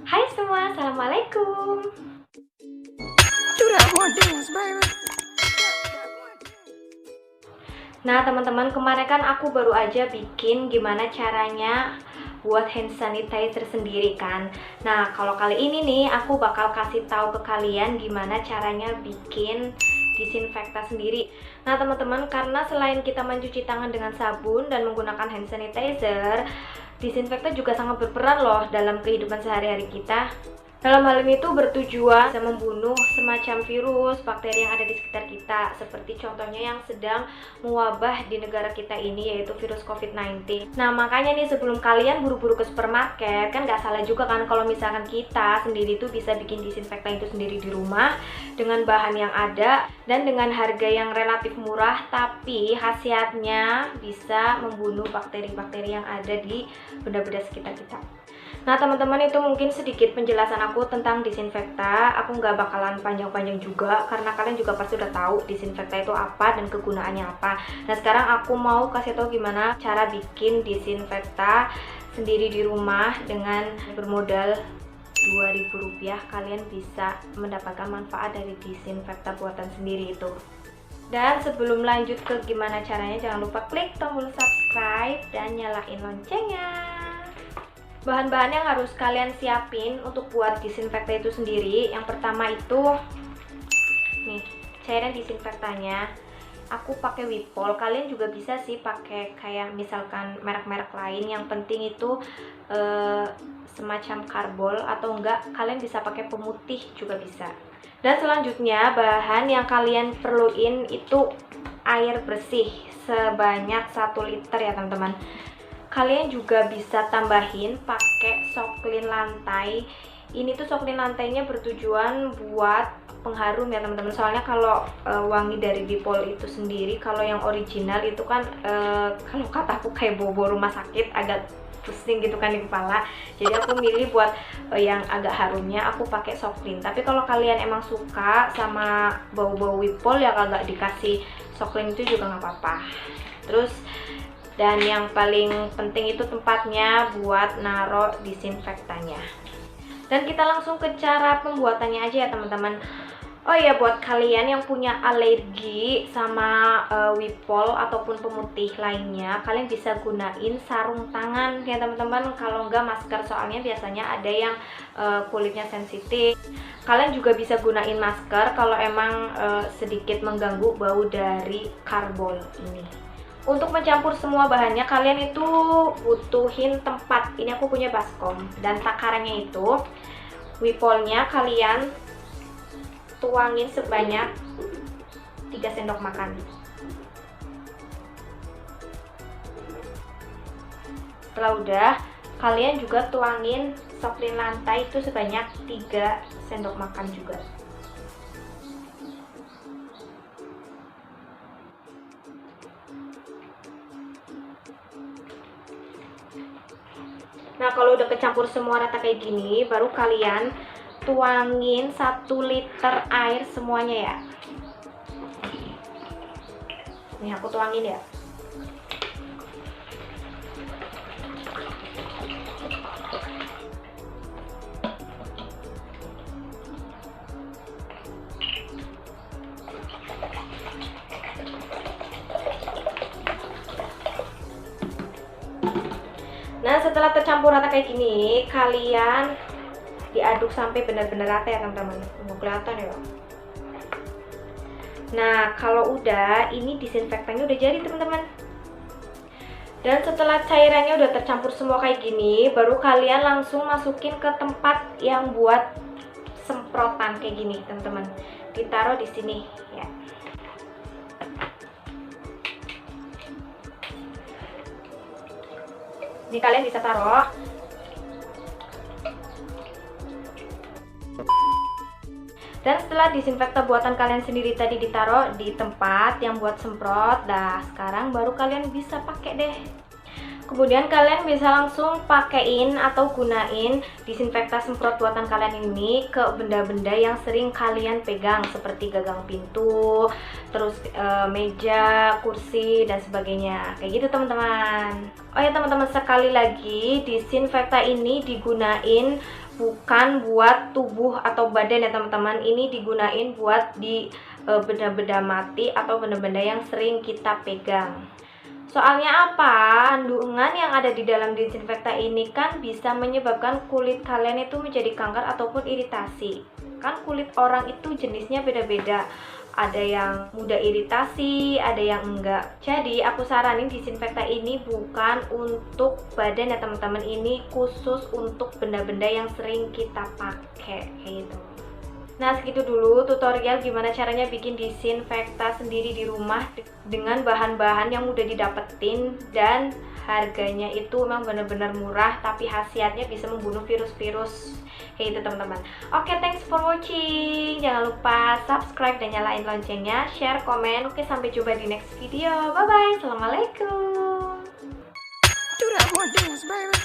Hai semua, Assalamualaikum. Nah teman-teman, kemarin kan aku baru aja bikin gimana caranya buat hand sanitizer sendiri kan. Nah kalau kali ini nih aku bakal kasih tahu ke kalian gimana caranya bikin disinfektan sendiri. Nah teman-teman, karena selain kita mencuci tangan dengan sabun dan menggunakan hand sanitizer, disinfektan juga sangat berperan loh dalam kehidupan sehari-hari kita. Dalam hal ini tuh bertujuan bisa membunuh semacam virus, bakteri yang ada di sekitar kita, seperti contohnya yang sedang mewabah di negara kita ini, yaitu virus COVID-19. Nah makanya nih sebelum kalian buru-buru ke supermarket, kan nggak salah juga kan kalau misalkan kita sendiri tuh bisa bikin disinfektan itu sendiri di rumah dengan bahan yang ada dan dengan harga yang relatif murah, tapi khasiatnya bisa membunuh bakteri-bakteri yang ada di benda-benda sekitar kita. Nah teman-teman, itu mungkin sedikit penjelasan aku tentang disinfektan. Aku nggak bakalan panjang-panjang juga karena kalian juga pasti udah tahu disinfektan itu apa dan kegunaannya apa. Nah sekarang aku mau kasih tahu gimana cara bikin disinfektan sendiri di rumah dengan bermodal Rp2.000. Kalian bisa mendapatkan manfaat dari disinfektan buatan sendiri itu. Dan sebelum lanjut ke gimana caranya, jangan lupa klik tombol subscribe dan nyalain loncengnya. Bahan-bahan yang harus kalian siapin untuk buat disinfektan itu sendiri, yang pertama itu nih, cairan disinfektannya. Aku pakai Wipol, kalian juga bisa sih pakai kayak misalkan merek-merek lain. Yang penting itu semacam karbol, atau enggak kalian bisa pakai pemutih juga bisa. Dan selanjutnya bahan yang kalian perluin itu air bersih sebanyak 1 liter ya teman-teman. Kalian juga bisa tambahin pakai soklin lantai. Ini tuh soklin lantainya bertujuan buat pengharum ya teman-teman. Soalnya kalau wangi dari Wipol itu sendiri, kalau yang original itu kan kalau kataku kayak bobo rumah sakit, agak pusing gitu kan di kepala. Jadi aku milih buat yang agak harumnya aku pakai soklin. Tapi kalau kalian emang suka sama bau-bau Wipol ya agak dikasih soklin itu juga nggak apa-apa. Terus dan yang paling penting itu tempatnya buat naruh disinfektannya. Dan kita langsung ke cara pembuatannya aja ya teman-teman. Oh iya, buat kalian yang punya alergi sama Wipol ataupun pemutih lainnya, kalian bisa gunain sarung tangan ya teman-teman. Kalau enggak masker, soalnya biasanya ada yang kulitnya sensitif. Kalian juga bisa gunain masker kalau emang sedikit mengganggu bau dari karbol ini. Untuk mencampur semua bahannya, kalian itu butuhin tempat. Ini aku punya baskom, dan takarannya itu Wipolnya kalian tuangin sebanyak 3 sendok makan. Setelah udah, kalian juga tuangin soklin lantai itu sebanyak 3 sendok makan juga. Nah kalau udah kecampur semua rata kayak gini, baru kalian tuangin 1 liter air semuanya ya. Nih aku tuangin ya. Nah setelah tercampur rata kayak gini, kalian diaduk sampai benar-benar rata ya teman-teman. Nggak kelihatan ya. Nah kalau udah, ini disinfektannya udah jadi teman-teman. Dan setelah cairannya udah tercampur semua kayak gini, baru kalian langsung masukin ke tempat yang buat semprotan kayak gini teman-teman. Ditaruh di sini ya. Ini kalian bisa taruh. Dan setelah disinfektan buatan kalian sendiri tadi ditaruh di tempat yang buat semprot, dah sekarang baru kalian bisa pakai deh. Kemudian kalian bisa langsung pakein atau gunain disinfektan semprot buatan kalian ini ke benda-benda yang sering kalian pegang, seperti gagang pintu, terus meja, kursi, dan sebagainya. Kayak gitu teman-teman. Oh ya teman-teman, sekali lagi disinfektan ini digunain bukan buat tubuh atau badan ya teman-teman. Ini digunain buat di benda-benda mati atau benda-benda yang sering kita pegang. Soalnya apa? Kandungan yang ada di dalam disinfektan ini kan bisa menyebabkan kulit kalian itu menjadi kanker ataupun iritasi. Kan kulit orang itu jenisnya beda-beda. Ada yang mudah iritasi, ada yang enggak. Jadi aku saranin disinfektan ini bukan untuk badan ya teman-teman. Ini khusus untuk benda-benda yang sering kita pakai gitu. Nah, segitu dulu tutorial gimana caranya bikin disinfektan sendiri di rumah dengan bahan-bahan yang mudah didapetin, dan harganya itu memang benar-benar murah tapi khasiatnya bisa membunuh virus-virus kayak gitu teman-teman. Oke, thanks for watching. Jangan lupa subscribe dan nyalain loncengnya, share, komen. Oke, sampai jumpa di next video. Bye bye. Assalamualaikum. Do that one dance, baby.